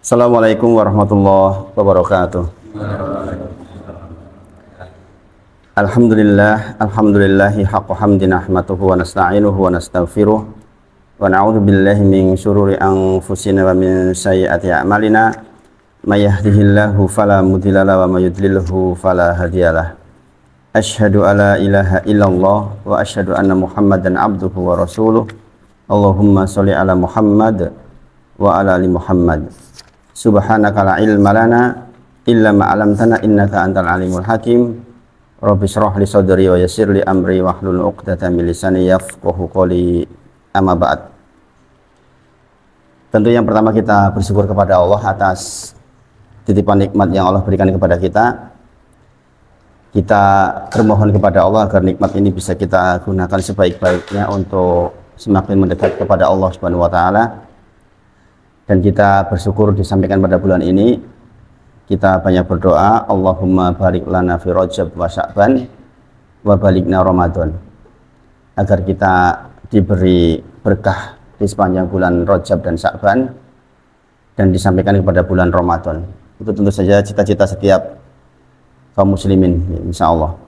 Assalamualaikum warahmatullahi wabarakatuh. Alhamdulillahi haqqa hamdi nahmaduhu wa nasta'inuhu wa nastaghfiruh wa na'udzu billahi min syururi anfusina wa min sayyiati a'malina may yahdihillahu fala mudilla lahu wa may yudlilhu fala hadiyalah. Asyhadu alla ilaha illallah wa asyhadu anna Muhammadan abduhu wa rasuluh. Allahumma sholli ala Muhammad wa ala ali Muhammad. Subhanaka la ilma lana illa ma 'allamtana innaka antal alimul hakim. Rabbi shrah li sadri wa yassir li amri wahlul 'uqdatam min lisani yafqahu qawli. Amma ba'd. Tentu yang pertama kita bersyukur kepada Allah atas titipan nikmat yang Allah berikan kepada kita. Kita bermohon kepada Allah agar nikmat ini bisa kita gunakan sebaik-baiknya untuk semakin mendekat kepada Allah Subhanahu wa taala. Dan kita bersyukur disampaikan pada bulan ini kita banyak berdoa, Allahumma barik lana fi Rajab wa Sya'ban wa balikna Ramadan, agar kita diberi berkah di sepanjang bulan Rajab dan Sya'ban dan disampaikan kepada bulan Ramadan. Itu tentu saja cita-cita setiap kaum muslimin, insyaallah.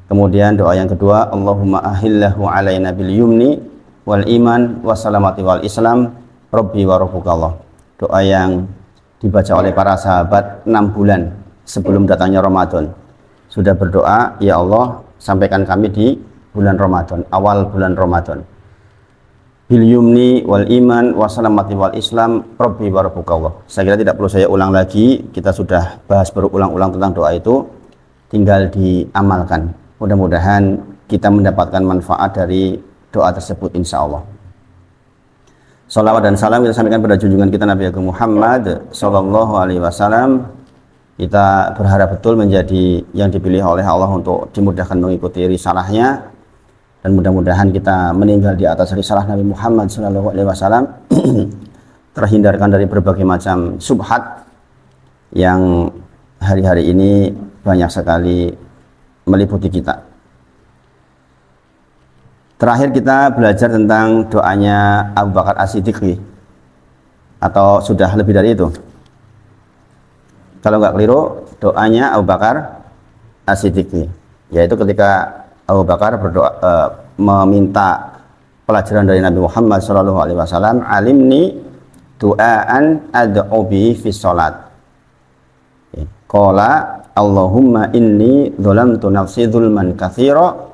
Kemudian doa yang kedua, Allahumma ahillahu alaina bil yumni wal iman wassalamati wal islam Rabbi wa Rabbukallah. Doa yang dibaca oleh para sahabat 6 bulan sebelum datangnya Ramadan. Sudah berdoa, ya Allah, sampaikan kami di bulan Ramadan, awal bulan Ramadan. Bil yumni wal iman wassalamati wal islam Rabbi wa Rabbukallah. Saya kira tidak perlu saya ulang lagi, kita sudah bahas berulang-ulang tentang doa itu, tinggal diamalkan. Mudah-mudahan kita mendapatkan manfaat dari doa tersebut insyaallah. Salawat dan salam kita sampaikan pada junjungan kita Nabi Agung Muhammad Sallallahu Alaihi Wasallam. Kita berharap betul menjadi yang dipilih oleh Allah untuk dimudahkan mengikuti risalahnya, dan mudah-mudahan kita meninggal di atas risalah Nabi Muhammad Sallallahu Alaihi Wasallam, terhindarkan dari berbagai macam subhat yang hari-hari ini banyak sekali meliputi kita. Terakhir kita belajar tentang doanya Abu Bakar As-Siddiq, atau sudah lebih dari itu? Kalau nggak keliru, doanya Abu Bakar As-Siddiq, yaitu ketika Abu Bakar berdoa, meminta pelajaran dari Nabi Muhammad SAW, alimni du'aan ad'u bihi fi sholat. Qala Allahumma inni dzalamtu nafsi dzulman katsira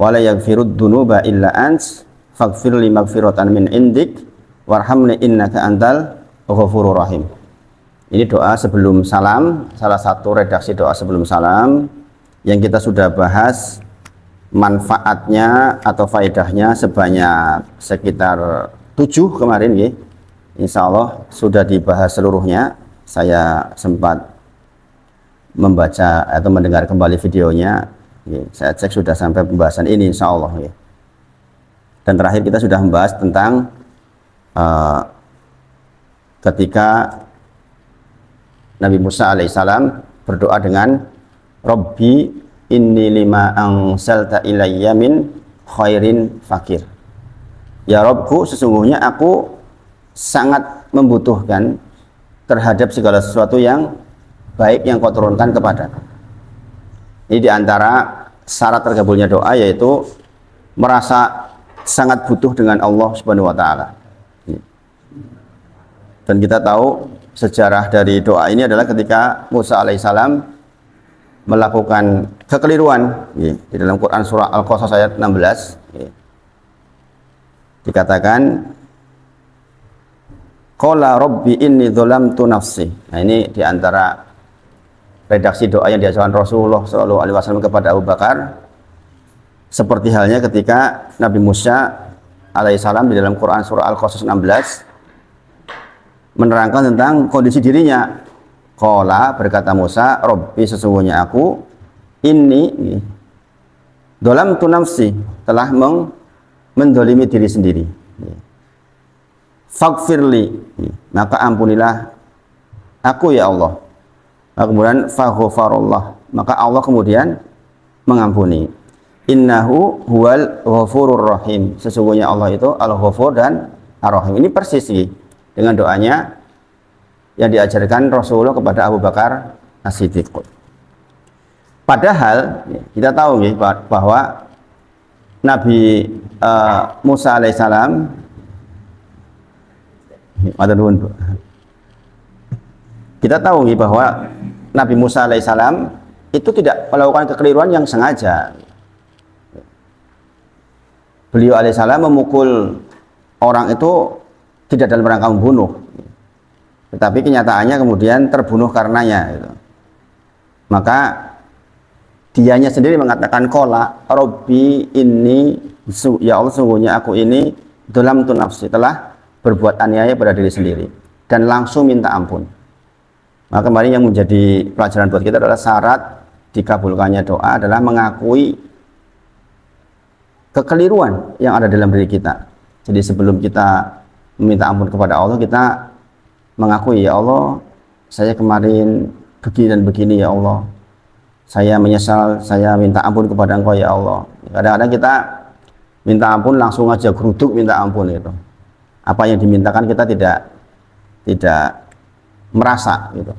wala yaghfirud dunuba illa ants faghfir li maghfiratan min indik warhamni innaka antal ghafurur rahim. Ini doa sebelum salam, salah satu redaksi doa sebelum salam yang kita sudah bahas manfaatnya atau faedahnya sebanyak sekitar 7 kemarin ya. Insyaallah sudah dibahas seluruhnya. Saya sempat membaca atau mendengar kembali videonya. Saya cek sudah sampai pembahasan ini insyaallah ya. Dan terakhir kita sudah membahas tentang ketika Nabi Musa alaihissalam berdoa dengan Rabbi inni lima anzalta ilayya min khairin fakir. Ya Rabbku, sesungguhnya aku sangat membutuhkan terhadap segala sesuatu yang baik yang kau turunkan kepadaku. Ini diantara syarat terkabulnya doa, yaitu merasa sangat butuh dengan Allah Subhanahu wa taala. Dan kita tahu sejarah dari doa ini adalah ketika Musa alaihissalam melakukan kekeliruan di dalam Quran surah Al-Qasas ayat 16 dikatakan qala rabbi inni dzalamtu nafsi. Nah, ini diantara redaksi doa yang diajarkan Rasulullah SAW kepada Abu Bakar, seperti halnya ketika Nabi Musa alaihissalam di dalam Quran surah Al-Qasas 16 menerangkan tentang kondisi dirinya. Qala, berkata Musa, Rabbi, sesungguhnya aku ini dzalamtu nafsi, telah mendolimi diri sendiri. Faghfirli, maka ampunilah aku ya Allah. Kemudian faghfarallah, maka Allah kemudian mengampuni. Innahu huwal ghafurur rahim, sesungguhnya Allah itu al-ghafur dan ar-rahim. Ini persis dengan doanya yang diajarkan Rasulullah kepada Abu Bakar As-Siddiq. Padahal kita tahu ya, bahwa Nabi Musa alaihissalam kita tahu ya, bahwa Nabi Musa alaihissalam itu tidak melakukan kekeliruan yang sengaja. Beliau alaihissalam memukul orang itu tidak dalam rangka membunuh, tetapi kenyataannya kemudian terbunuh karenanya gitu. Maka dianya sendiri mengatakan kola Robbi ini, ya Allah sungguhnya aku ini dalam tu nafsi, telah berbuat aniaya pada diri sendiri, dan langsung minta ampun. Maka kemarin yang menjadi pelajaran buat kita adalah syarat dikabulkannya doa adalah mengakui kekeliruan yang ada dalam diri kita. Jadi sebelum kita meminta ampun kepada Allah, kita mengakui, ya Allah, saya kemarin begini dan begini, ya Allah, saya menyesal, saya minta ampun kepada Engkau, ya Allah. Kadang-kadang kita minta ampun langsung aja geruduk minta ampun gitu. Apa yang dimintakan kita tidak merasa gitu.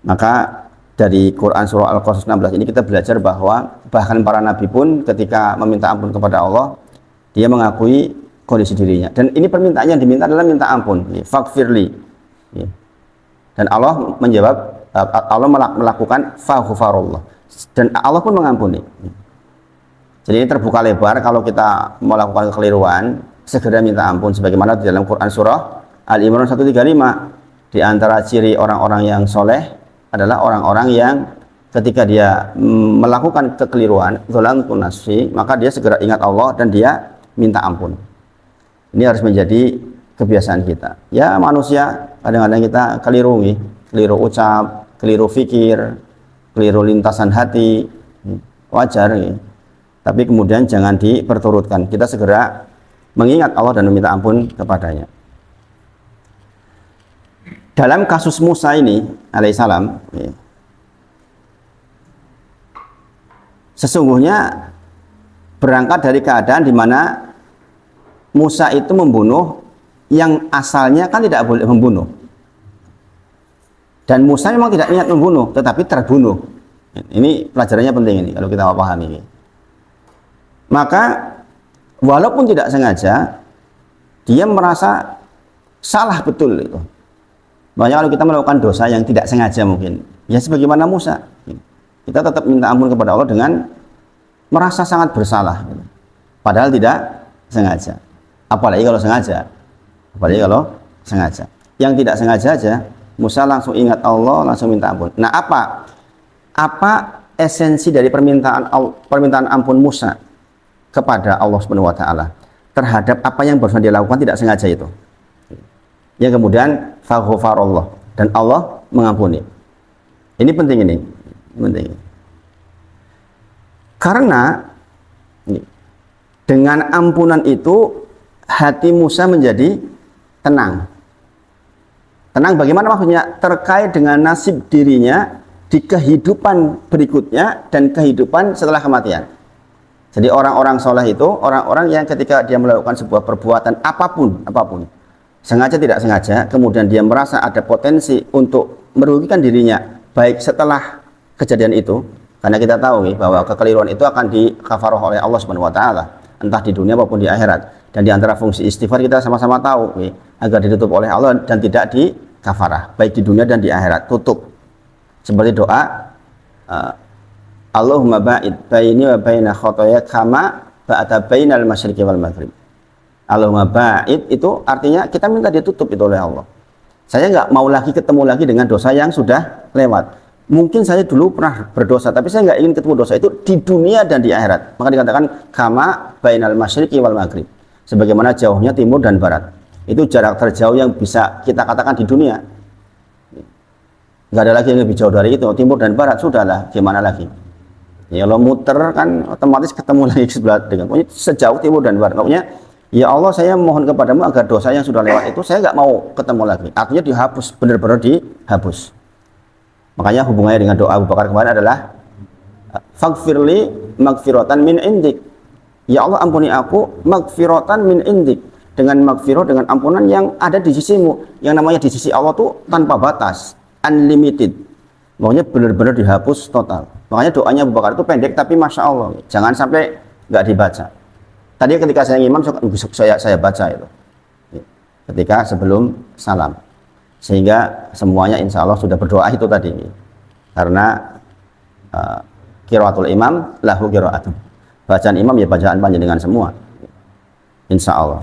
Maka dari Quran surah Al-Qasas 16 ini kita belajar bahwa bahkan para nabi pun ketika meminta ampun kepada Allah, dia mengakui kondisi dirinya. Dan ini permintaan yang diminta adalah minta ampun, faghfirli. Dan Allah menjawab, Allah melakukan faghfarullah, dan Allah pun mengampuni. Jadi ini terbuka lebar kalau kita melakukan kekeliruan, segera minta ampun sebagaimana di dalam Quran surah Al-Imran 135. Di antara ciri orang-orang yang soleh adalah orang-orang yang ketika dia melakukan kekeliruan, dzalamtu nafsi, maka dia segera ingat Allah dan dia minta ampun. Ini harus menjadi kebiasaan kita. Ya, manusia kadang-kadang kita keliru nih, keliru ucap, keliru fikir, keliru lintasan hati, wajar nih. Tapi kemudian jangan diperturutkan. Kita segera mengingat Allah dan meminta ampun kepadanya. Dalam kasus Musa ini alaihissalam, sesungguhnya berangkat dari keadaan di mana Musa itu membunuh yang asalnya kan tidak boleh membunuh, dan Musa memang tidak niat membunuh tetapi terbunuh. Ini pelajarannya penting ini kalau kita pahami ini. Maka walaupun tidak sengaja, dia merasa salah betul itu. Makanya kalau kita melakukan dosa yang tidak sengaja mungkin, ya sebagaimana Musa, kita tetap minta ampun kepada Allah dengan merasa sangat bersalah, padahal tidak sengaja. Apalagi kalau sengaja, Yang tidak sengaja aja, Musa langsung ingat Allah, langsung minta ampun. Nah, apa esensi dari permintaan ampun Musa kepada Allah Subhanahu wa taala terhadap apa yang barusan dia lakukan tidak sengaja itu? Yang kemudian faghfarallah, dan Allah mengampuni. Ini penting, penting. Karena dengan ampunan itu hati Musa menjadi tenang. Tenang bagaimana maksudnya? Terkait dengan nasib dirinya di kehidupan berikutnya dan kehidupan setelah kematian. Jadi orang-orang soleh itu orang-orang yang ketika dia melakukan sebuah perbuatan apapun, sengaja tidak sengaja, kemudian dia merasa ada potensi untuk merugikan dirinya, baik setelah kejadian itu, karena kita tahu bahwa kekeliruan itu akan dikafarah oleh Allah Subhanahu wa taala, entah di dunia maupun di akhirat. Dan di antara fungsi istighfar kita sama-sama tahu agar ditutup oleh Allah dan tidak dikafarah, baik di dunia dan di akhirat, tutup. Seperti doa Allahumma ba'id baini wa baina khotoya kama ba'da bainal masyriqi wal maghrib. Allahumma ba'id itu artinya kita minta dia tutup itu oleh Allah. Saya nggak mau lagi ketemu lagi dengan dosa yang sudah lewat. Mungkin saya dulu pernah berdosa, tapi saya nggak ingin ketemu dosa itu di dunia dan di akhirat. Maka dikatakan kama bainal masyriqi wal maghrib, sebagaimana jauhnya timur dan barat. Itu jarak terjauh yang bisa kita katakan di dunia. Nggak ada lagi yang lebih jauh dari itu, timur dan barat, sudahlah, gimana lagi? Ya kalau muter kan otomatis ketemu lagi sebelah dengan. Pokoknya sejauh timur dan barat. Pokoknya ya Allah, saya mohon kepadamu agar dosa yang sudah lewat itu saya nggak mau ketemu lagi. Artinya dihapus, benar-benar dihapus. Makanya hubungannya dengan doa Abu Bakar kemarin adalah faghfirli magfiratan min indik. Ya Allah, ampuni aku magfiratan min indik, dengan magfirah, dengan ampunan yang ada di sisimu. Yang namanya di sisi Allah tuh tanpa batas, unlimited. Makanya benar-benar dihapus total. Makanya doanya Abu Bakar itu pendek tapi Masya Allah, jangan sampai nggak dibaca. Tadi ketika saya ngimam, saya baca itu ketika sebelum salam, sehingga semuanya insya Allah sudah berdoa itu tadi, karena qiraatul imam lahu qiraatun, bacaan imam ya bacaan panjenengan semua, insya Allah.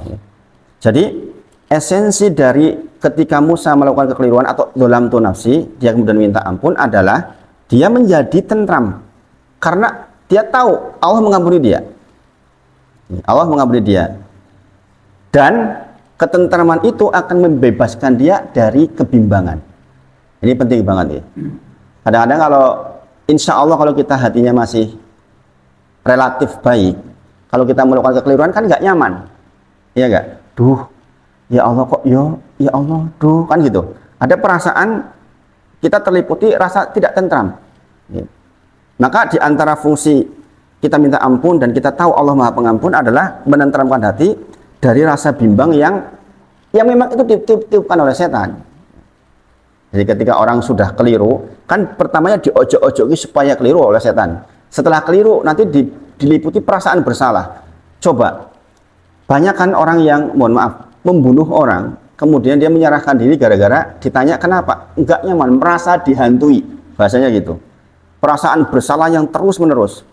Jadi esensi dari ketika Musa melakukan kekeliruan atau dzalamtu nafsi, dia kemudian minta ampun, adalah dia menjadi tentram karena dia tahu Allah mengampuni dia. Allah mengampuni dia, dan ketentraman itu akan membebaskan dia dari kebimbangan. Ini penting banget ya. Kadang-kadang kalau insya Allah kalau kita hatinya masih relatif baik, kalau kita melakukan kekeliruan kan nggak nyaman, iya nggak? Duh, ya Allah kok ya Allah, duh, kan gitu. Ada perasaan kita terliputi rasa tidak tentram. Ya. Maka di antara fungsi kita minta ampun dan kita tahu Allah Maha Pengampun adalah menenteramkan hati dari rasa bimbang yang memang itu ditiupkan oleh setan. Jadi ketika orang sudah keliru, kan pertamanya diojok-ojoki supaya keliru oleh setan. Setelah keliru nanti diliputi perasaan bersalah. Coba, banyak kan orang yang, mohon maaf, membunuh orang, kemudian dia menyerahkan diri gara-gara ditanya kenapa? Enggak nyaman, merasa dihantui, bahasanya gitu. Perasaan bersalah yang terus-menerus.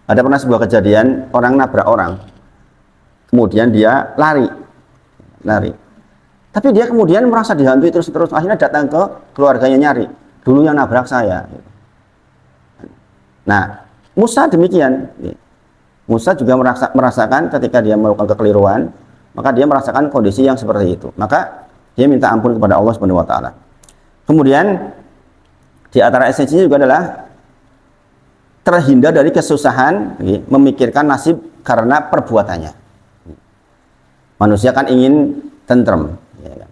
Ada pernah sebuah kejadian, orang nabrak orang, kemudian dia lari. Tapi dia kemudian merasa dihantui terus-terus, akhirnya datang ke keluarganya nyari, dulu yang nabrak saya. Nah, Musa demikian. Musa juga merasakan ketika dia melakukan kekeliruan, maka dia merasakan kondisi yang seperti itu. Maka dia minta ampun kepada Allah Subhanahu wa taala. Kemudian di antara esensinya juga adalah terhindar dari kesusahan, memikirkan nasib karena perbuatannya. Manusia kan ingin tentrem, ya kan?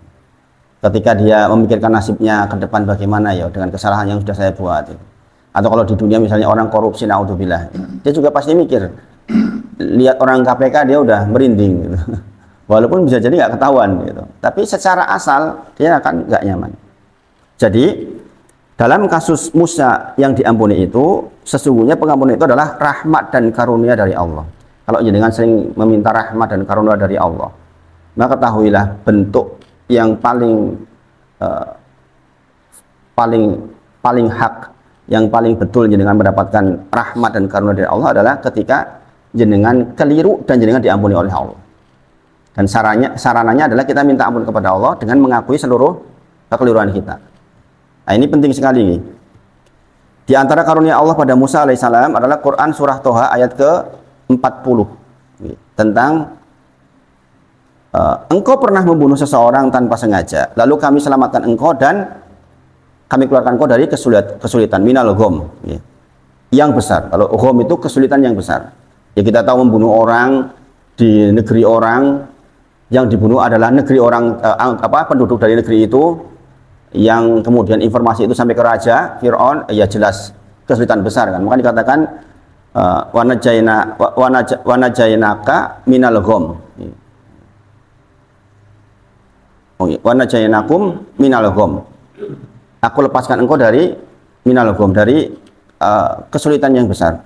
Ketika dia memikirkan nasibnya ke depan bagaimana ya dengan kesalahan yang sudah saya buat. Atau kalau di dunia misalnya orang korupsi, naudzubillah, dia juga pasti mikir, lihat orang KPK dia udah merinding, gitu. Walaupun bisa jadi nggak ketahuan, gitu. Tapi secara asal dia akan nggak nyaman. Jadi dalam kasus Musa yang diampuni itu, sesungguhnya pengampunan itu adalah rahmat dan karunia dari Allah. Kalau jenengan sering meminta rahmat dan karunia dari Allah, maka ketahuilah bentuk yang paling hak, yang paling betul jenengan mendapatkan rahmat dan karunia dari Allah adalah ketika jenengan keliru dan jenengan diampuni oleh Allah. Dan sarananya adalah kita minta ampun kepada Allah dengan mengakui seluruh kekeliruan kita. Nah, ini penting sekali nih. Di antara karunia Allah pada Musa alaihissalam adalah Quran surah Toha ayat ke-40 tentang engkau pernah membunuh seseorang tanpa sengaja, lalu kami selamatkan engkau dan kami keluarkan engkau dari kesulitan minal ghom, yang besar. Kalau ghom itu kesulitan yang besar. Ya, kita tahu membunuh orang di negeri orang, yang dibunuh adalah negeri orang, penduduk dari negeri itu, yang kemudian informasi itu sampai ke raja Fir'aun, ya jelas kesulitan besar kan. Maka dikatakan wanajainaka minal ghom, wanajainakum minal ghom, aku lepaskan engkau dari minal ghom, dari kesulitan yang besar.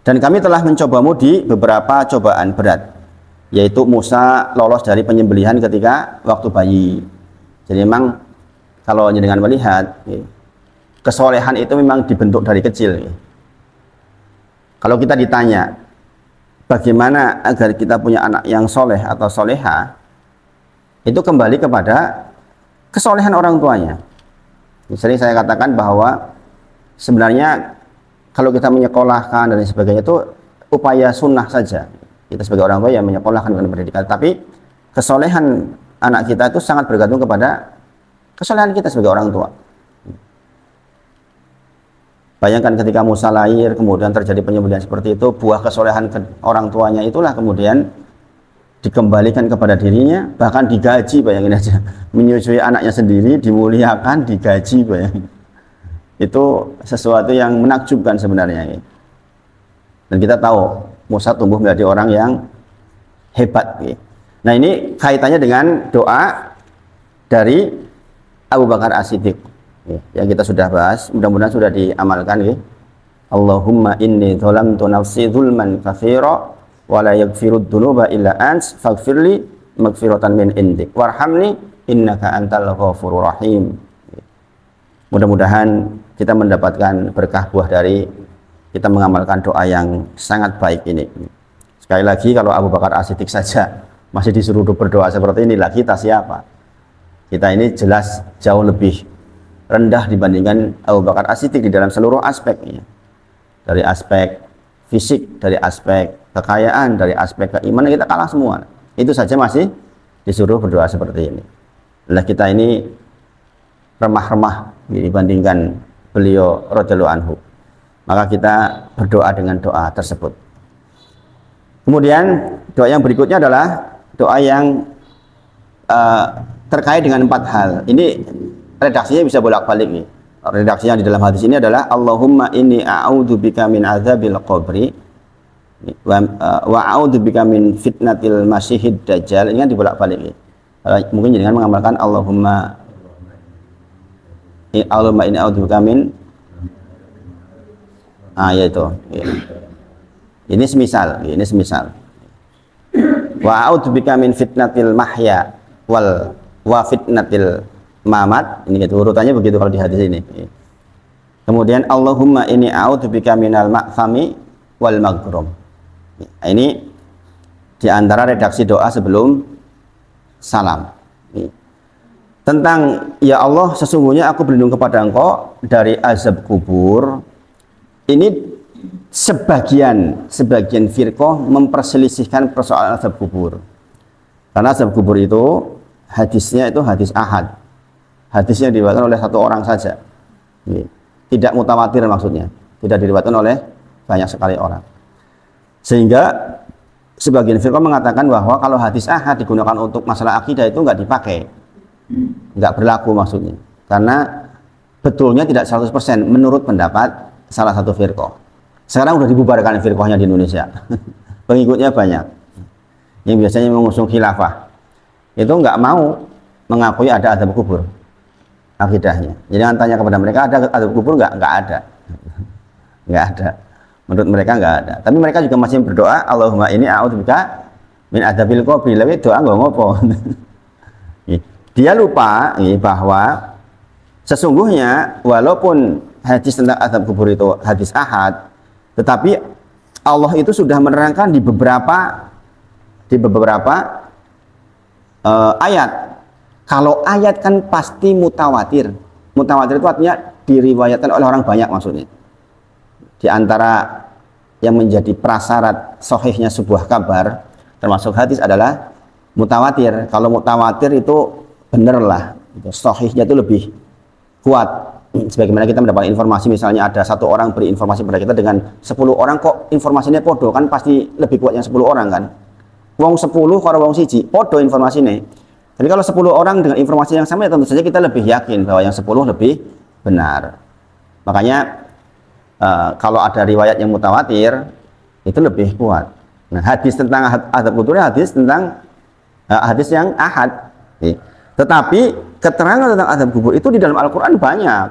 Dan kami telah mencobamu di beberapa cobaan berat, yaitu Musa lolos dari penyembelihan ketika waktu bayi. Jadi memang kalau dengan melihat kesolehan itu memang dibentuk dari kecil. Kalau kita ditanya bagaimana agar kita punya anak yang soleh atau soleha, itu kembali kepada kesolehan orang tuanya. Sering saya katakan bahwa sebenarnya kalau kita menyekolahkan dan sebagainya itu upaya sunnah saja. Kita sebagai orang tua yang menyekolahkan dengan pendidikan, tapi kesolehan anak kita itu sangat bergantung kepada kesolehan kita sebagai orang tua. Bayangkan ketika Musa lahir, kemudian terjadi penyembelihan seperti itu, buah kesolehan orang tuanya itulah kemudian dikembalikan kepada dirinya, bahkan digaji, bayangin aja, menyusui anaknya sendiri, dimuliakan, digaji, bayangin. Itu sesuatu yang menakjubkan sebenarnya. Dan kita tahu Musa tumbuh menjadi orang yang hebat. Nah, ini kaitannya dengan doa dari Abu Bakar As-Siddiq yang kita sudah bahas, mudah-mudahan sudah diamalkan. Allahumma inni dzalamtu nafsi dzulman katsira wa la yaghfirud dzunuba illa ants faghfirli maghfiratan min indik warhamni innaka antal ghafurur rahim. Mudah-mudahan kita mendapatkan berkah buah dari kita mengamalkan doa yang sangat baik ini. Sekali lagi, kalau Abu Bakar As-Siddiq saja masih disuruh berdoa seperti inilah, kita siapa? Kita ini jelas jauh lebih rendah dibandingkan Abu Bakar As-Siddiq di dalam seluruh aspeknya. Dari aspek fisik, dari aspek kekayaan, dari aspek keimanan, kita kalah semua. Itu saja masih disuruh berdoa seperti ini. Lah kita ini remah-remah dibandingkan beliau radhiyallahu anhu. Maka kita berdoa dengan doa tersebut. Kemudian doa yang berikutnya adalah doa yang terkait dengan 4 hal. Ini redaksinya bisa bolak-balik nih. Redaksinya di dalam hadis ini adalah Allahumma inni a'udzubika min adzabil qabri wa a'udzubika min fitnatil masyihid dajjal. Ini kan dibolak-balik nih. Mungkin dengan mengamalkan Allahumma inni a'udzubika min yaitu ini semisal wa a'udzubika min fitnatil mahya wa fitnatil mamat. Ini gitu urutannya begitu kalau di hadis ini. Kemudian Allahumma inni a'udzubika minal ma'thami wal maghrum. Ini di antara redaksi doa sebelum salam. Tentang ya Allah, sesungguhnya aku berlindung kepada Engkau dari azab kubur. Ini sebagian firqah memperselisihkan persoalan azab kubur. Karena azab kubur itu hadisnya itu hadis ahad. Hadisnya diriwayatkan oleh 1 orang saja. Tidak mutawatir maksudnya. Tidak diriwayatkan oleh banyak sekali orang. Sehingga sebagian firqah mengatakan bahwa kalau hadis ahad digunakan untuk masalah akidah itu nggak dipakai. Nggak berlaku maksudnya. Karena betulnya tidak 100% menurut pendapat salah satu firqah. Sekarang udah dibubarkan firqahnya di Indonesia. Pengikutnya banyak. Yang biasanya mengusung khilafah. Itu nggak mau mengakui ada azab kubur. Akidahnya. Jadi jangan tanya kepada mereka ada azab kubur nggak ada. Nggak ada. Menurut mereka nggak ada. Tapi mereka juga masih berdoa Allahumma inni a'udzubika min adzabil qabri. Lalu doa nggak ngopo. Dia lupa bahwa sesungguhnya walaupun hadis tentang azab kubur itu hadis ahad, tetapi Allah itu sudah menerangkan di beberapa ayat. Kalau ayat kan pasti mutawatir. Mutawatir itu artinya diriwayatkan oleh orang banyak maksudnya. Di antara yang menjadi prasyarat sahihnya sebuah kabar termasuk hadis adalah mutawatir. Kalau mutawatir itu bener lah, sahihnya itu lebih kuat. Sebagaimana kita mendapat informasi, misalnya ada 1 orang beri informasi pada kita dengan 10 orang, kok informasinya podo, kan pasti lebih kuat yang 10 orang kan. Wong 10 kalau wong siji podo informasinya. Jadi kalau 10 orang dengan informasi yang sama, ya tentu saja kita lebih yakin bahwa yang 10 lebih benar. Makanya kalau ada riwayat yang mutawatir itu lebih kuat. Nah, hadis tentang azab kubur hadis tentang hadis yang ahad. Tetapi keterangan tentang azab kubur itu di dalam Al-Quran banyak.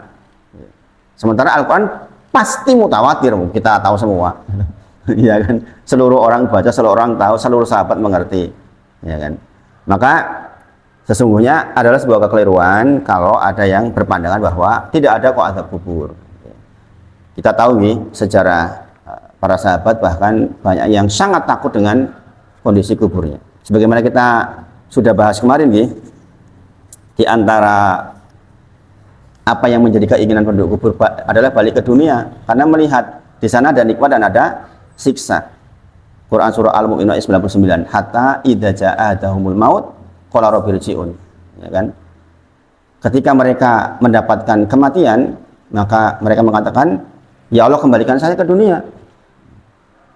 Sementara Al-Quran pasti mutawatir, kita tahu semua. Ya kan? Seluruh orang baca, seluruh orang tahu, seluruh sahabat mengerti. Ya kan? Maka sesungguhnya adalah sebuah kekeliruan kalau ada yang berpandangan bahwa tidak ada kok azab kubur. Kita tahu nih sejarah para sahabat, bahkan banyak yang sangat takut dengan kondisi kuburnya. Sebagaimana kita sudah bahas kemarin nih, di antara apa yang menjadi keinginan penduduk kubur adalah balik ke dunia, karena melihat di sana ada nikmat dan ada siksa. Quran surah Al-Mu'minun ayat 99, hatta idza ja'ahumul maut qala rabbirji'un. Ya kan? Ketika mereka mendapatkan kematian, maka mereka mengatakan, ya Allah, kembalikan saya ke dunia.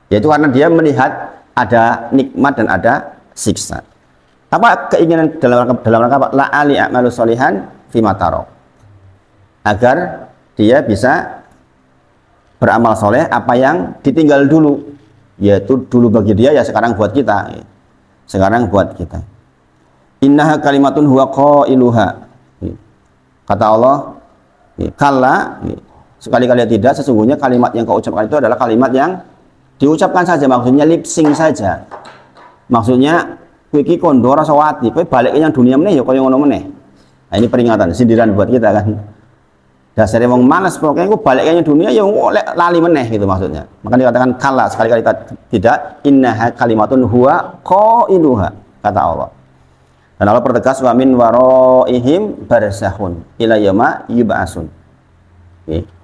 Yaitu karena dia melihat ada nikmat dan ada siksa. Apa keinginan dalam rangka apa? La'ali a'malu sholihan fima tarok. Agar dia bisa beramal soleh apa yang ditinggal dulu, yaitu dulu bagi dia ya sekarang buat kita. sekarang buat kita. Innaha kalimatun huwa qailuha. Kata Allah, kalla, sekali-kali tidak, sesungguhnya kalimat yang kau ucapkan itu adalah kalimat yang diucapkan saja, maksudnya lip sync saja. Maksudnya kowe iki kondo rasa wati, kowe balik yang dunia meneh ya kaya ngono meneh. Nah, ini peringatan, sindiran buat kita kan. Dasarnya wong malas pokoknya aku balik yang dunia ya lali meneh gitu maksudnya. Maka dikatakan kalla, sekali-kali tidak, innaha kalimatun huwa qailuha, kata Allah. Dan Allah pertegas wa min waraihim barzakhun ila yauma yub'atsun.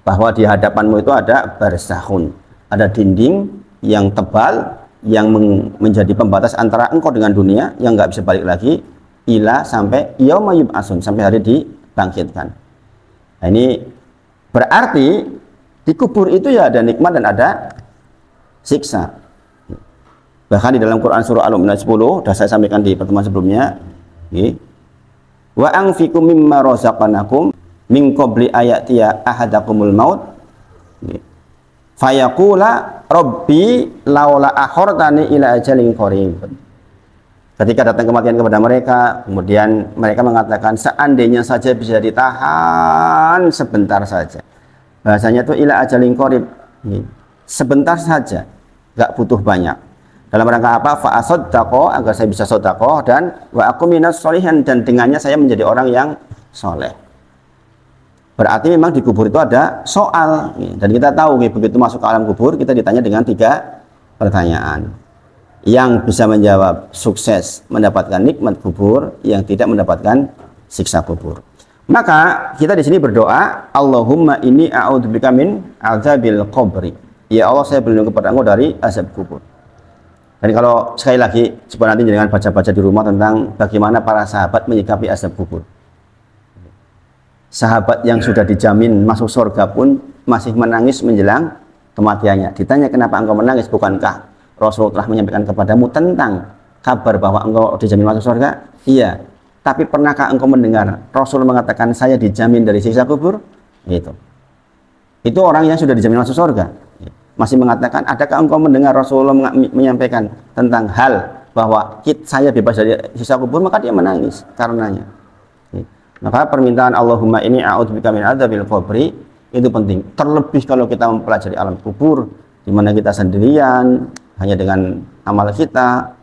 Bahwa di hadapanmu itu ada barzakhun, ada dinding yang tebal yang menjadi pembatas antara engkau dengan dunia yang nggak bisa balik lagi, ila sampai yauma yub'atsun, sampai hari dibangkitkan. Nah, ini berarti di kubur itu ya ada nikmat dan ada siksa. Bahkan di dalam Quran surah Al-Mu'minun 10 sudah saya sampaikan di pertemuan sebelumnya, wa anfiqu mimma razaqnakum min qabli ayatiya ahadakumul maut fayaqula rabbi laula akhortani ila ajalin qarib. Ketika datang kematian kepada mereka, kemudian mereka mengatakan seandainya saja bisa ditahan sebentar saja. Bahasanya itu ila ajalin qarib, sebentar saja, nggak butuh banyak. Dalam rangka apa? Fa asaddaqo, agar saya bisa sedekah, dan wa aku minas sholihin, dan dengannya saya menjadi orang yang soleh. Berarti memang di kubur itu ada soal, dan kita tahu begitu masuk ke alam kubur kita ditanya dengan 3 pertanyaan. Yang bisa menjawab sukses mendapatkan nikmat kubur, yang tidak mendapatkan siksa kubur. Maka kita di sini berdoa, Allahumma inni a'udzubika min azabil qabri. Ya Allah, saya berlindung kepada Engkau dari azab kubur. Dan kalau sekali lagi coba nanti jangan baca-baca di rumah tentang bagaimana para sahabat menyikapi azab kubur. Sahabat yang sudah dijamin masuk surga pun masih menangis menjelang kematiannya. Ditanya, kenapa engkau menangis? Bukankah Rasulullah telah menyampaikan kepadamu tentang kabar bahwa engkau dijamin masuk surga? Iya. Tapi pernahkah engkau mendengar Rasul mengatakan saya dijamin dari siksa kubur? Itu orang yang sudah dijamin masuk surga. Masih mengatakan, adakah engkau mendengar Rasulullah menyampaikan tentang hal bahwa saya bebas dari siksa kubur? Maka dia menangis karenanya. Maka permintaan Allahumma inni a'udzubika min adzabil qabri itu penting. Terlebih kalau kita mempelajari alam kubur, di mana kita sendirian hanya dengan amal kita,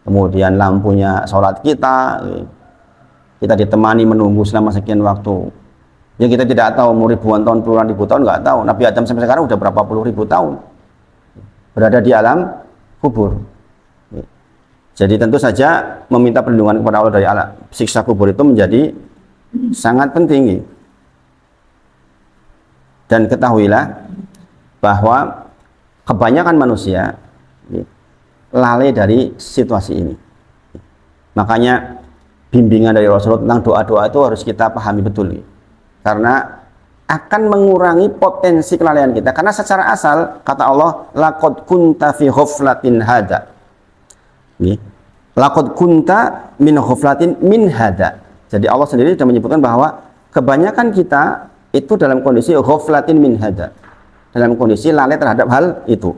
kemudian lampunya sholat kita ditemani menunggu selama sekian waktu. Ya kita tidak tahu mau ribuan tahun, puluhan ribu tahun, nggak tahu. Nabi Adam sampai sekarang udah berapa puluh ribu tahun berada di alam kubur. Jadi tentu saja meminta perlindungan kepada Allah dari siksa kubur itu menjadi sangat penting. Dan ketahuilah bahwa kebanyakan manusia lalai dari situasi ini. Makanya bimbingan dari Rasulullah tentang doa-doa itu harus kita pahami betul. Karena akan mengurangi potensi kelalaian kita. Karena secara asal kata Allah, laqad kunta fi ghaflatin hada. Laqad kunta min ghaflatin min hada. Jadi Allah sendiri sudah menyebutkan bahwa kebanyakan kita itu dalam kondisi ghaflatin min hada, dalam kondisi lalai terhadap hal itu.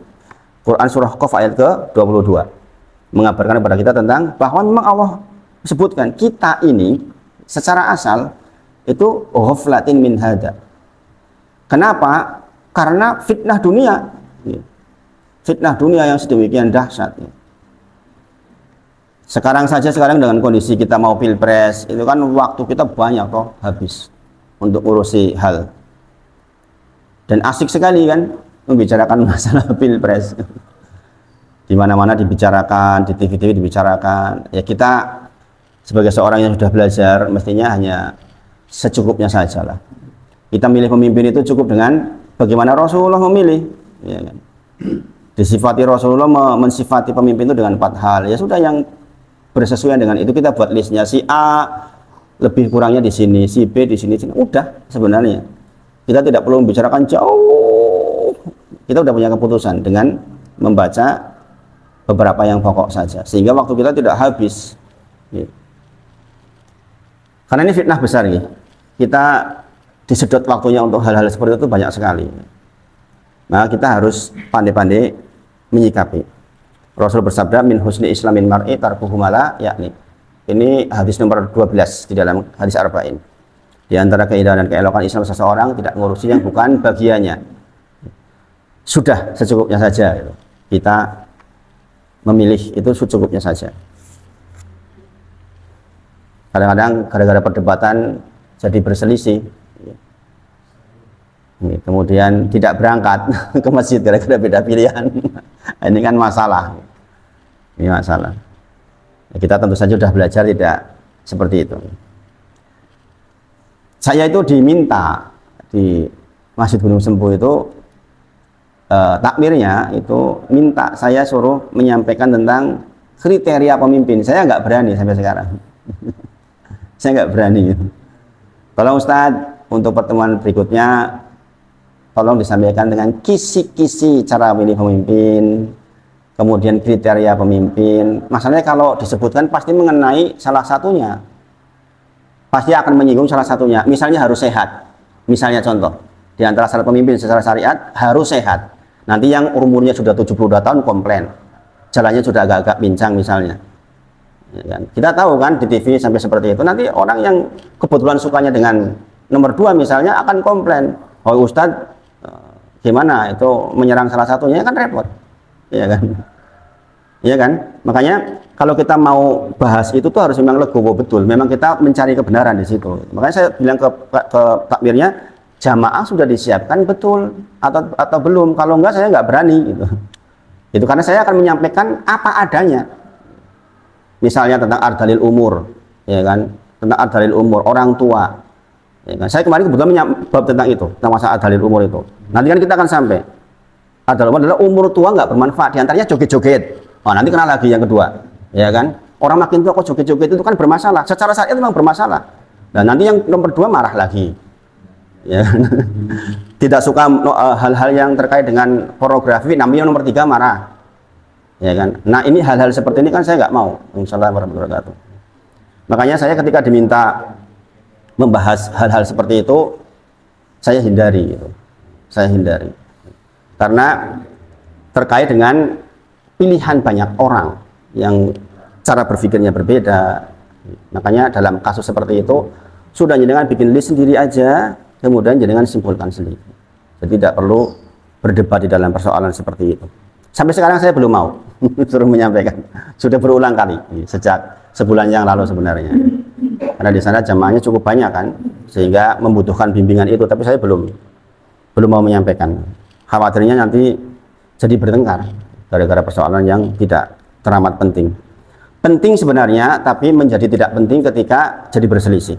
Quran surah Qaf ayat ke-22 mengabarkan kepada kita tentang bahwa memang Allah sebutkan kita ini secara asal itu ghaflatin min hada. Kenapa? Karena fitnah dunia. Fitnah dunia yang sedemikian dahsyat. Sekarang dengan kondisi kita mau pilpres, itu kan waktu kita banyak toh habis untuk urusi hal. Dan asik sekali kan membicarakan masalah pilpres. Di mana-mana dibicarakan, di TV-TV dibicarakan. Ya kita sebagai seorang yang sudah belajar mestinya hanya secukupnya sajalah. Kita milih pemimpin itu cukup dengan bagaimana Rasulullah memilih, ya kan? Disifati Rasulullah mensifati pemimpin itu dengan 4 hal. Ya sudah, yang bersesuaian dengan itu kita buat listnya. Si A lebih kurangnya di sini, si B di sini. Udah sebenarnya. Kita tidak perlu membicarakan jauh. Kita udah punya keputusan dengan membaca beberapa yang pokok saja, sehingga waktu kita tidak habis. Karena ini fitnah besar nih. Kita disedot waktunya untuk hal-hal seperti itu banyak sekali. Nah, kita harus pandai-pandai menyikapi. Rasul bersabda, min husni islamin mar'i tarkuhu mala yakni. Ini hadis nomor 12 di dalam hadis arba'in. Di antara keindahan dan keelokan Islam seseorang tidak ngurusi yang bukan bagiannya. Sudah secukupnya saja. Kita memilih itu secukupnya saja. Kadang-kadang gara-gara perdebatan jadi berselisih. Kemudian tidak berangkat ke masjid gara-gara beda pilihan. Ini kan masalah. Ini masalah. Kita tentu saja sudah belajar tidak seperti itu. Saya itu diminta di Masjid Gunung Sempu itu takmirnya itu minta saya suruh menyampaikan tentang kriteria pemimpin. Saya nggak berani sampai sekarang. Saya nggak berani. Tolong Ustadz, untuk pertemuan berikutnya tolong disampaikan dengan kisi-kisi cara memilih pemimpin, kemudian kriteria pemimpin. Masalahnya kalau disebutkan pasti mengenai salah satunya, pasti akan menyinggung salah satunya. Misalnya harus sehat, misalnya contoh, di antara syarat pemimpin secara syariat harus sehat. Nanti yang umurnya sudah 72 tahun komplain, jalannya sudah agak-agak pincang misalnya. Ya kan? Kita tahu kan di TV sampai seperti itu, nanti orang yang kebetulan sukanya dengan nomor 2 misalnya akan komplain, oh Ustadz, gimana itu menyerang salah satunya, kan repot, ya kan? Ya kan? Makanya kalau kita mau bahas itu tuh harus memang legowo betul. Memang kita mencari kebenaran di situ. Makanya saya bilang ke takmirnya, jamaah sudah disiapkan betul atau belum? Kalau enggak saya nggak berani gitu. Itu karena saya akan menyampaikan apa adanya. Misalnya tentang ardalil umur, ya kan? Tentang ardalil umur orang tua. Ya kan? Saya kemarin kebetulan menjawab tentang itu, tentang masalah ardalil umur itu. Nanti kan kita akan sampai. Ardalil umur adalah umur tua nggak bermanfaat. Di antaranya joget-joget. Oh, nanti kenal lagi yang kedua, ya kan? Orang makin tua kok joget-joget itu kan bermasalah. Secara syariat memang bermasalah. Dan nanti yang nomor 2 marah lagi, ya kan? Tidak suka hal-hal yang terkait dengan pornografi, namanya nomor 3 marah, ya kan? Nah ini hal-hal seperti ini kan saya nggak mau. Insyaallah warahmatullahi wabarakatuh. Makanya saya ketika diminta membahas hal-hal seperti itu, saya hindari, gitu. Saya hindari, karena terkait dengan pilihan banyak orang yang cara berpikirnya berbeda. Makanya dalam kasus seperti itu sudah jenengan bikin list sendiri aja, kemudian jenengan simpulkan sendiri. Jadi tidak perlu berdebat di dalam persoalan seperti itu. Sampai sekarang saya belum mau suruh menyampaikan. Sudah berulang kali sejak sebulan yang lalu sebenarnya. Karena di sana jamaahnya cukup banyak kan, sehingga membutuhkan bimbingan itu. Tapi saya belum mau menyampaikan. Khawatirnya nanti jadi bertengkar gara-gara persoalan yang tidak teramat penting. Penting sebenarnya, tapi menjadi tidak penting ketika jadi berselisih.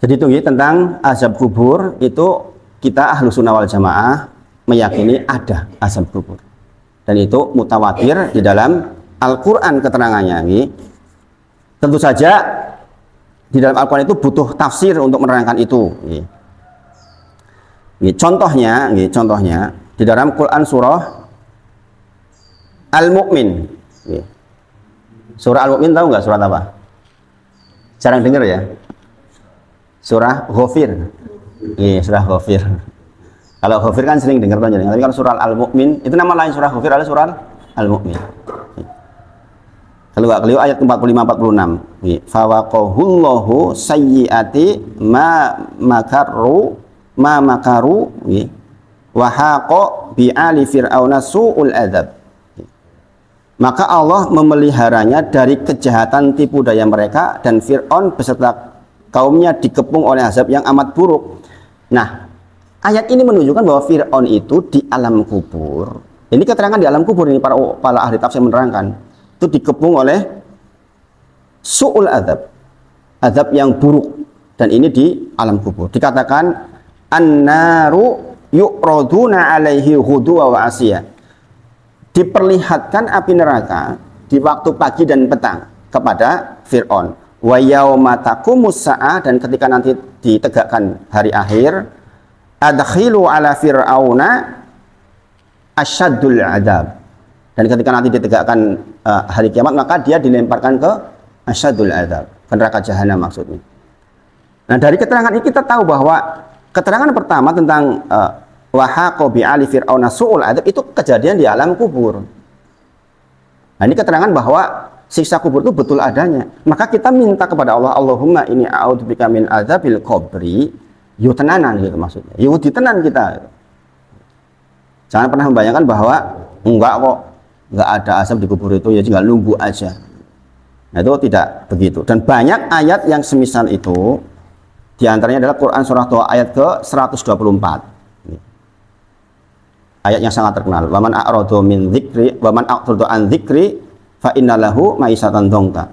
Jadi tunggu tentang azab kubur itu, kita ahlu sunnah wal jamaah meyakini ada azab kubur, dan itu mutawatir di dalam Al-Quran keterangannya. Tentu saja di dalam Al-Quran itu butuh tafsir untuk menerangkan itu. Contohnya di dalam Quran surah Al-Mu'min. Surah Al-Mu'min tahu nggak surat apa? Jarang dengar ya. Surah Ghafir. Iya, surah Ghafir. Kalau Ghafir kan sering dengar tuh, tapi kalau surah Al-Mu'min itu nama lain surah Ghafir adalah surah Al-Mu'min. Kalau nggak keliru ayat 45-46. Fawaqahullahu sayyiati ma makaru wa haqa bi ali fir'auna su'ul adzab. Maka Allah memeliharanya dari kejahatan tipu daya mereka, dan Fir'aun beserta kaumnya dikepung oleh azab yang amat buruk. Nah, ayat ini menunjukkan bahwa Fir'aun itu di alam kubur. Ini keterangan di alam kubur, ini para ahli tafsir menerangkan. Itu dikepung oleh su'ul azab, azab yang buruk, dan ini di alam kubur. Dikatakan an-naru yu'raduna alaihi ghuduwa wa asiyah. Diperlihatkan api neraka di waktu pagi dan petang kepada Fir'aun. Wa yauma taqumus sa'ah, dan ketika nanti ditegakkan hari akhir, adkhilu ala fir'auna asyaddul adab. Dan ketika nanti ditegakkan hari kiamat, maka dia dilemparkan ke asyaddul adab, ke neraka jahanam maksudnya. Nah, dari keterangan ini kita tahu bahwa keterangan pertama tentang wahaqo bi ali fir'auna su'ul adab itu kejadian di alam kubur. Nah, ini keterangan bahwa siksa kubur itu betul adanya. Maka kita minta kepada Allah, Allahumma ini a'udzubika min adzabil qabri. Yo tenanan gitu maksudnya. Yo ditenan kita. Jangan pernah membayangkan bahwa enggak kok, enggak ada azab di kubur itu, ya tinggal nunggu aja. Nah, itu tidak begitu. Dan banyak ayat yang semisal itu, di antaranya adalah Quran surah Toha ayat ke-124. Ayat yang sangat terkenal. Waman a'radu min dzikri, waman a'radu an dzikri fa innalahu ma'isatan dongka.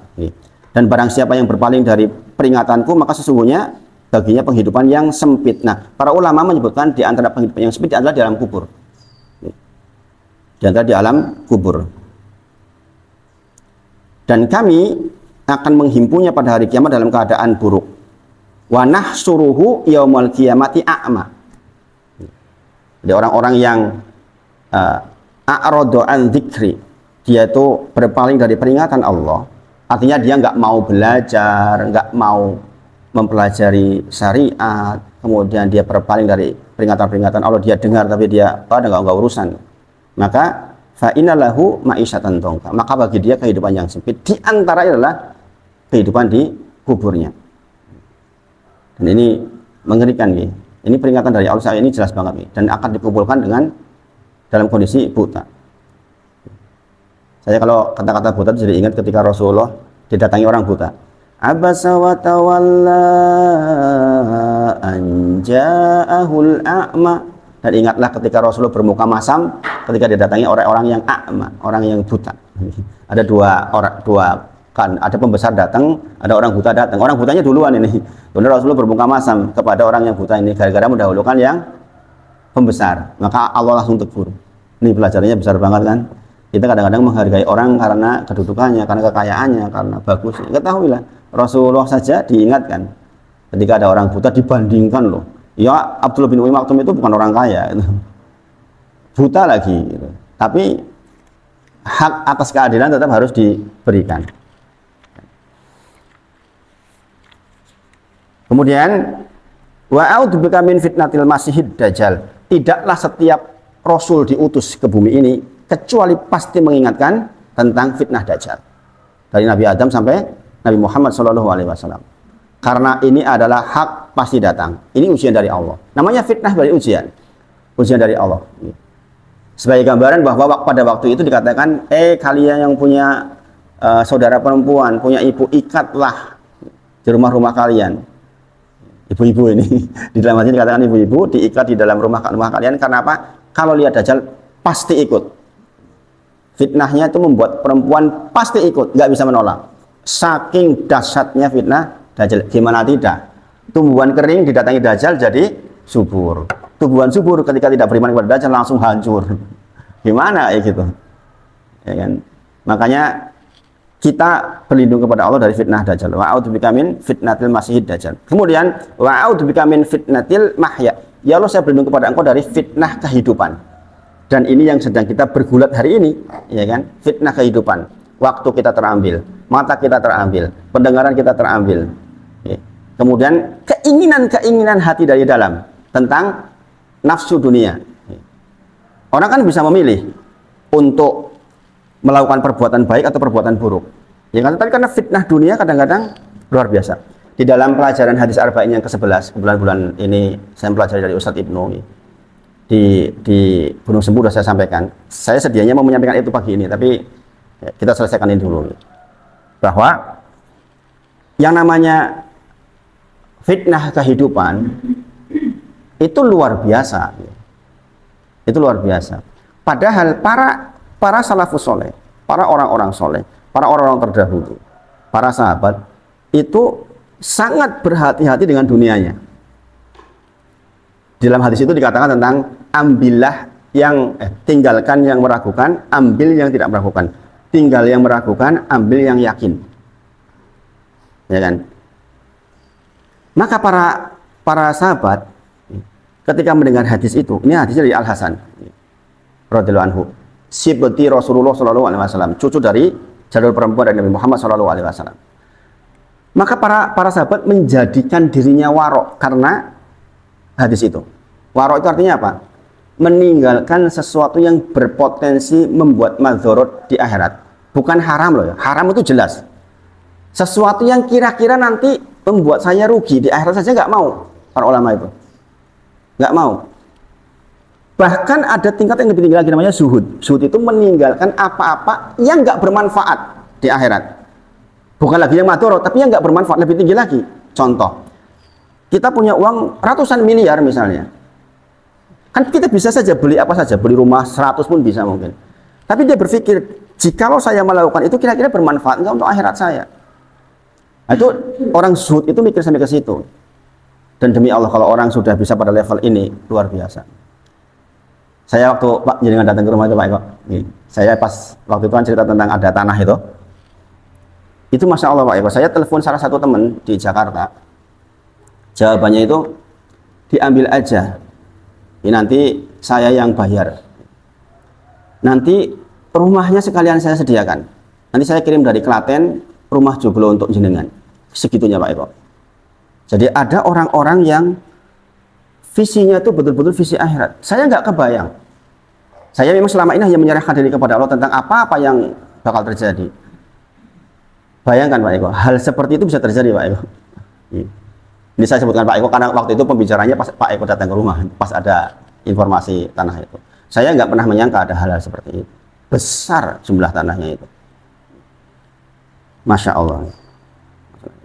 Dan barang siapa yang berpaling dari peringatanku, maka sesungguhnya baginya penghidupan yang sempit. Nah, para ulama menyebutkan di antara penghidupan yang sempit adalah di alam kubur. Di antara di alam kubur. Dan kami akan menghimpunya pada hari kiamat dalam keadaan buruk. Wa nahsuruhu yaumal qiyamati a'ma. Jadi orang-orang yang a'radu an dzikri, dia itu berpaling dari peringatan Allah, artinya dia nggak mau belajar, nggak mau mempelajari syariat, kemudian dia berpaling dari peringatan-peringatan Allah, dia dengar tapi dia nggak urusan, maka fa innalahu ma'isyatan dongka, maka bagi dia kehidupan yang sempit, di antara adalah kehidupan di kuburnya. Dan ini mengerikan nih. Ini peringatan dari Allah, ini jelas banget nih, dan akan dikumpulkan dengan dalam kondisi buta. Saya kalau kata-kata buta jadi ingat ketika Rasulullah didatangi orang buta. Abasa wa tawalla an ja'ahul a'ma. Dan ingatlah ketika Rasulullah bermuka masam ketika didatangi orang-orang yang a'ma, orang yang buta. Ada dua kan, ada pembesar datang, ada orang buta datang. Orang butanya duluan ini. Kemudian Rasulullah bermuka masam kepada orang yang buta ini gara-gara mendahulukan yang pembesar. Maka Allah langsung tegur. Ini pelajarannya besar banget kan. Kita kadang-kadang menghargai orang karena kedudukannya, karena kekayaannya, karena bagus. Ketahuilah, Rasulullah saja diingatkan ketika ada orang buta dibandingkan loh. Ya, Abdullah bin Umi Maktum itu bukan orang kaya, gitu. Buta lagi, gitu. Tapi hak atas keadilan tetap harus diberikan. Kemudian wa a'udzubika min fitnatil masihid dajjal. Tidaklah setiap rasul diutus ke bumi ini kecuali pasti mengingatkan tentang fitnah dajjal. Dari Nabi Adam sampai Nabi Muhammad SAW. Karena ini adalah hak pasti datang. Ini ujian dari Allah. Namanya fitnah dari ujian. Ujian dari Allah. Sebagai gambaran bahwa pada waktu itu dikatakan, kalian yang punya saudara perempuan, punya ibu, ikatlah di rumah-rumah kalian. Ibu-ibu ini di dalam hadis dikatakan ibu-ibu diikat di dalam rumah kalian karena apa? Kalau lihat dajjal pasti ikut. Fitnahnya itu membuat perempuan pasti ikut, nggak bisa menolak. Saking dahsyatnya fitnah dajjal. Gimana tidak? Tumbuhan kering didatangi dajjal jadi subur. Tumbuhan subur ketika tidak beriman kepada dajjal langsung hancur. Gimana ya gitu? Ya kan? Makanya kita berlindung kepada Allah dari fitnah dajjal. Wa a'udzubika min fitnatil masihid dajjal. Kemudian wa a'udzubika min fitnatil mahya. Ya Allah, saya berlindung kepada Engkau dari fitnah kehidupan. Dan ini yang sedang kita bergulat hari ini, ya kan? Fitnah kehidupan. Waktu kita terambil, mata kita terambil, pendengaran kita terambil. Ya. Kemudian keinginan-keinginan hati dari dalam tentang nafsu dunia. Ya. Orang kan bisa memilih untuk melakukan perbuatan baik atau perbuatan buruk. Ya kan? Tapi karena fitnah dunia kadang-kadang luar biasa. Di dalam pelajaran hadis arba'in yang ke-11, bulan ini saya pelajari dari Ustadz Ibnu. Di Gunung Sembu sudah saya sampaikan. Saya sedianya mau menyampaikan itu pagi ini, tapi ya, kita selesaikan ini dulu. Bahwa yang namanya fitnah kehidupan itu luar biasa. Itu luar biasa. Padahal para salafus soleh, para orang-orang soleh, para orang-orang terdahulu, para sahabat itu sangat berhati-hati dengan dunianya. Di dalam hadis itu dikatakan tentang ambillah yang tinggalkan yang meragukan, ambil yang tidak meragukan, tinggal yang meragukan, ambil yang yakin. Ya kan? Maka para sahabat ketika mendengar hadis itu, ini hadisnya dari Al Hasan radhiyallahu anhu. Sibti Rasulullah SAW, cucu dari jalur perempuan dari Nabi Muhammad SAW. Maka para sahabat menjadikan dirinya warok karena hadis itu. Warok itu artinya apa? Meninggalkan sesuatu yang berpotensi membuat madzorot di akhirat. Bukan haram loh ya. Haram itu jelas. Sesuatu yang kira-kira nanti membuat saya rugi di akhirat saja nggak mau para ulama itu. Nggak mau. Bahkan ada tingkat yang lebih tinggi lagi namanya zuhud. Zuhud itu meninggalkan apa-apa yang nggak bermanfaat di akhirat. Bukan lagi yang madorot, tapi yang nggak bermanfaat, lebih tinggi lagi. Contoh, kita punya uang ratusan miliar misalnya. Kan kita bisa saja beli apa saja, beli rumah 100 pun bisa mungkin. Tapi dia berpikir, jikalau saya melakukan itu kira-kira bermanfaat nggak untuk akhirat saya? Nah, itu orang zuhud itu mikir sampai ke situ. Dan demi Allah kalau orang sudah bisa pada level ini, luar biasa. Saya waktu Pak jenengan datang ke rumah itu Pak Eko, saya pas waktu itu kan cerita tentang ada tanah itu Masya Allah Pak Eko, saya telepon salah satu teman di Jakarta, jawabannya itu diambil aja, ini nanti saya yang bayar, nanti rumahnya sekalian saya sediakan, nanti saya kirim dari Klaten rumah joglo untuk jenengan, segitunya Pak Eko. Jadi ada orang-orang yang visinya itu betul-betul visi akhirat. Saya nggak kebayang. Saya memang selama ini hanya menyerahkan diri kepada Allah tentang apa-apa yang bakal terjadi. Bayangkan Pak Eko, hal seperti itu bisa terjadi Pak Eko. Ini saya sebutkan Pak Eko karena waktu itu pembicaranya pas Pak Eko datang ke rumah, pas ada informasi tanah itu. Saya nggak pernah menyangka ada hal-hal seperti itu. Besar jumlah tanahnya itu. Masya Allah.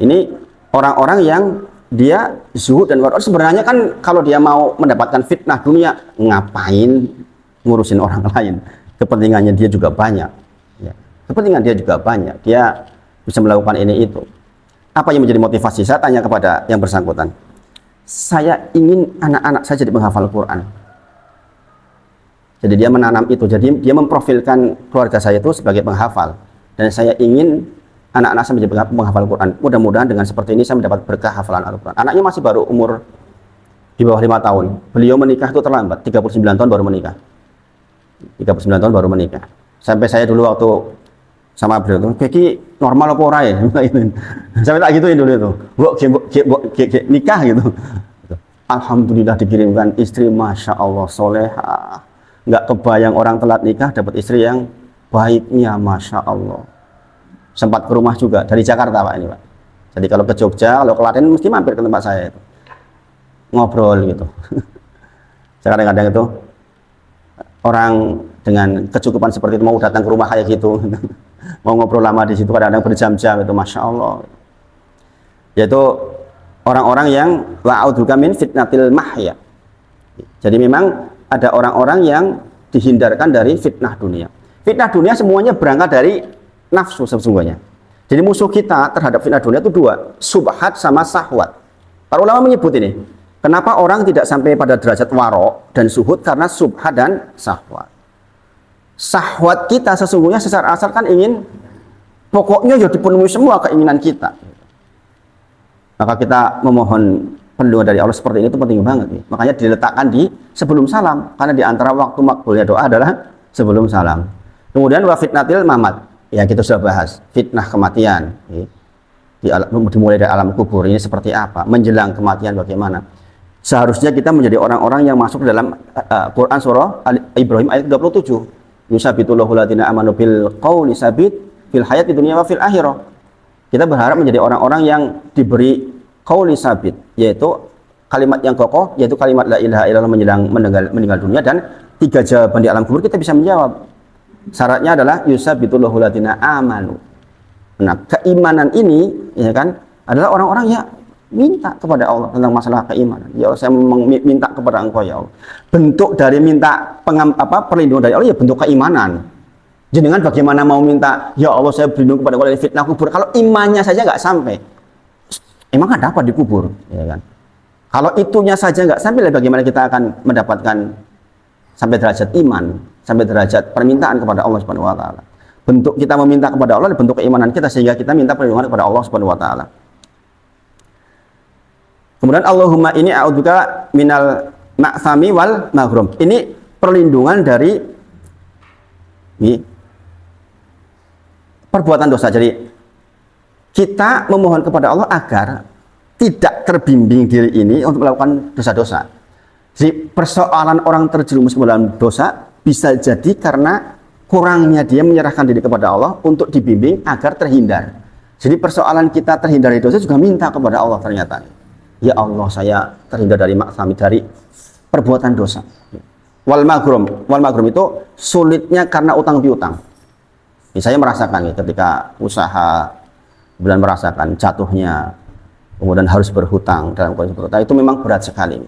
Ini orang-orang yang dia zuhud dan wara. Sebenarnya kan kalau dia mau mendapatkan fitnah dunia, ngapain ngurusin orang lain? Kepentingannya dia juga banyak ya. Kepentingan dia juga banyak, dia bisa melakukan ini itu. Apa yang menjadi motivasi? Saya tanya kepada yang bersangkutan, saya ingin anak-anak saya jadi penghafal Quran. Jadi dia menanam itu, jadi dia memprofilkan keluarga saya itu sebagai penghafal, dan saya ingin anak-anak saya menjadi penghafal Quran. Mudah-mudahan dengan seperti ini saya mendapat berkah hafalan Al-Quran. Anaknya masih baru umur di bawah 5 tahun. Beliau menikah itu terlambat, 39 tahun baru menikah. 39 tahun baru menikah. Sampai saya dulu waktu sama beliau itu, Beki normal apa ora ya? Sampai tak gituin dulu itu. Nikah gitu. Alhamdulillah dikirimkan istri, Masya Allah, solehah. Nggak kebayang orang telat nikah dapat istri yang baiknya, Masya Allah. Sempat ke rumah juga dari Jakarta Pak ini Pak. Jadi kalau ke Jogja, kalau ke Klaten mesti mampir ke tempat saya itu, ngobrol gitu. Saya kadang-kadang itu orang dengan kecukupan seperti itu mau datang ke rumah kayak gitu, mau ngobrol lama di situ kadang-kadang berjam-jam itu, Masya Allah. Yaitu orang-orang yang wa'udzuka min fitnatil mahya. Jadi memang ada orang-orang yang dihindarkan dari fitnah dunia. Fitnah dunia semuanya berangkat dari nafsu sesungguhnya. Jadi musuh kita terhadap fitnah dunia itu dua, subhat sama sahwat. Para ulama menyebut ini, kenapa orang tidak sampai pada derajat waro dan suhud, karena subhat dan sahwat. Sahwat kita sesungguhnya secara asal kan ingin, pokoknya ya dipenuhi semua keinginan kita. Maka kita memohon perlindungan dari Allah seperti ini itu penting banget. Makanya diletakkan di sebelum salam, karena di antara waktu makbulnya doa adalah sebelum salam. Kemudian wa fitnatil mamat. Ya kita sudah bahas fitnah kematian, dimulai dari alam kubur ini seperti apa, menjelang kematian bagaimana. Seharusnya kita menjadi orang-orang yang masuk dalam Quran surah Ibrahim ayat 27. Yusabitullahu ladina amanu bil qawli sabit fil hayati dunya wa fil akhirah. Kita berharap menjadi orang-orang yang diberi qawli sabit, yaitu kalimat yang kokoh, yaitu kalimat la ilaha illallah menjelang meninggal dunia, dan 3 jawaban di alam kubur kita bisa menjawab. Syaratnya adalah yusabitullahu ladina amanu. Nah, keimanan ini ya kan adalah orang-orang yang minta kepada Allah tentang masalah keimanan. Ya Allah, saya minta kepada Engkau ya Allah. Bentuk dari minta perlindungan dari Allah ya bentuk keimanan. Jenengan bagaimana mau minta ya Allah saya berlindung kepada Allah dari fitnah kubur kalau imannya saja nggak sampai? Emang ada apa di kubur, ya kan? Kalau itunya saja nggak sampai, bagaimana kita akan mendapatkan sampai derajat iman, sampai derajat permintaan kepada Allah Subhanahu wa taala. Bentuk kita meminta kepada Allah bentuk keimanan kita, sehingga kita minta perlindungan kepada Allah Subhanahu wa taala. Kemudian Allahumma ini a'udzubika minal ma'sami wal maghrum. Ini perlindungan dari perbuatan dosa. Jadi kita memohon kepada Allah agar tidak terbimbing diri ini untuk melakukan dosa-dosa. Jadi persoalan orang terjerumus ke dalam dosa bisa jadi karena kurangnya dia menyerahkan diri kepada Allah untuk dibimbing agar terhindar. Jadi persoalan kita terhindar dari dosa juga minta kepada Allah ternyata. Ya Allah, saya terhindar dari maksami, dari perbuatan dosa. Wal magrum itu sulitnya karena utang piutang. Saya merasakan ketika usaha, kemudian merasakan jatuhnya, kemudian harus berhutang dalam kondisi berhutang, itu memang berat sekali.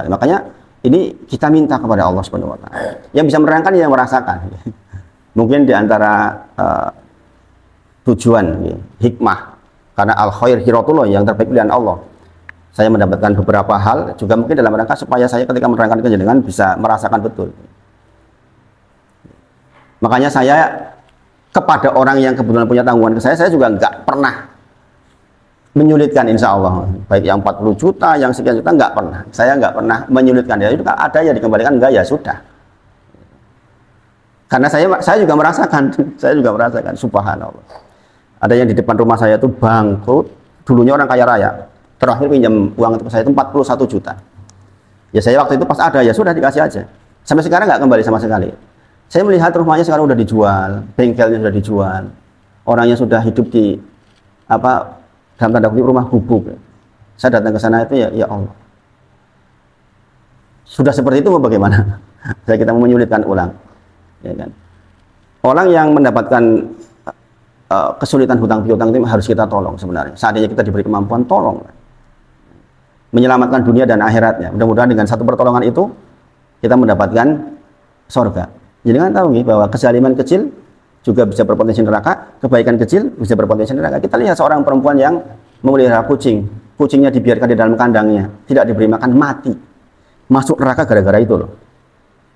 Makanya ini kita minta kepada Allah Subhanahu wa taala. Yang bisa menerangkan yang merasakan. Mungkin di antara tujuan hikmah, karena al khair hiratullah, yang terbaik pilihan Allah. Saya mendapatkan beberapa hal juga mungkin dalam rangka supaya saya ketika menerangkan ke jenengan bisa merasakan betul. Makanya saya kepada orang yang kebetulan punya tanggungan ke saya juga nggak pernah menyulitkan, insya Allah. Baik yang 40 juta, yang sekian juta, nggak pernah. Saya nggak pernah menyulitkan. Ya itu ada ya dikembalikan, enggak ya sudah. Karena saya juga merasakan, subhanallah. Ada yang di depan rumah saya itu bangkrut, dulunya orang kaya raya. Terakhir pinjam uang itu ke saya itu 41 juta. Ya saya waktu itu pas ada, ya sudah dikasih aja. Sampai sekarang nggak kembali sama sekali. Saya melihat rumahnya sekarang udah dijual, bengkelnya sudah dijual, orangnya sudah hidup di dalam tanda kutip rumah gubuk. Saya datang ke sana itu ya Allah. Sudah seperti itu mau bagaimana? Kita mau menyulitkan ulang. Ya kan? Orang yang mendapatkan kesulitan hutang piutang itu harus kita tolong sebenarnya. Seandainya kita diberi kemampuan, tolong. Menyelamatkan dunia dan akhiratnya. Mudah-mudahan dengan satu pertolongan itu kita mendapatkan surga. Jadi kan tahu bahwa kezaliman kecil juga bisa berpotensi neraka, kebaikan kecil bisa berpotensi neraka. Kita lihat seorang perempuan yang memelihara kucing, kucingnya dibiarkan di dalam kandangnya, tidak diberi makan, mati, masuk neraka gara-gara itu loh.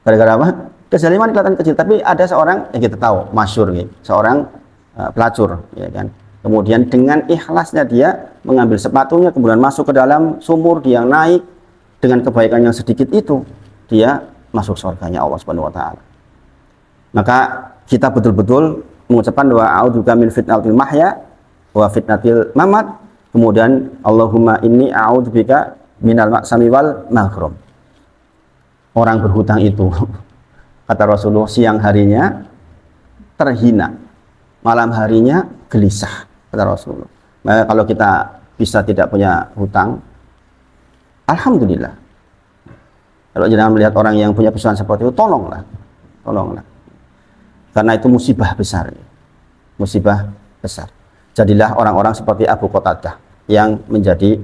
Gara-gara apa? Kezaliman kelihatan kecil, tapi ada seorang yang kita tahu, masyhur seorang pelacur, ya kan. Kemudian dengan ikhlasnya dia mengambil sepatunya, kemudian masuk ke dalam sumur, dia naik dengan kebaikan yang sedikit itu, dia masuk surganya Allah Subhanahu wa taala. Maka kita betul-betul mengucapkan doa a'udzubika min fitnatil mahya wa fitnatil mamat, kemudian Allahumma inni a'udzubika minal ma'sami wal maghrum. Orang berhutang itu kata Rasulullah siang harinya terhina, malam harinya gelisah, kata Rasulullah. Maka kalau kita bisa tidak punya hutang, alhamdulillah. Kalau jangan melihat orang yang punya persoalan seperti itu, tolonglah. Karena itu musibah besar. Jadilah orang-orang seperti Abu Qatadah yang menjadi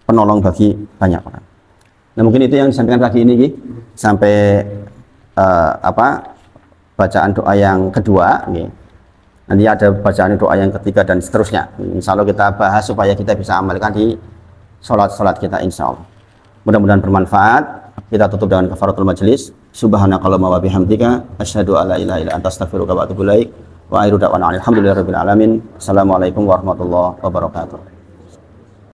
penolong bagi banyak orang. Nah, mungkin itu yang disampaikan pagi ini, sampai bacaan doa yang kedua. Nanti ada bacaan doa yang ketiga dan seterusnya. Insya Allah kita bahas supaya kita bisa amalkan di sholat kita, insya Allah. Mudah-mudahan bermanfaat. Kita tutup dengan kafaratul majelis. Subhanakallahumma wa bihamdika asyhadu an la ilaha illa anta astaghfiruka wa atubu ilaik. Wa akhiru da'wana alhamdulillahirabbil alamin. Assalamualaikum warahmatullahi wabarakatuh.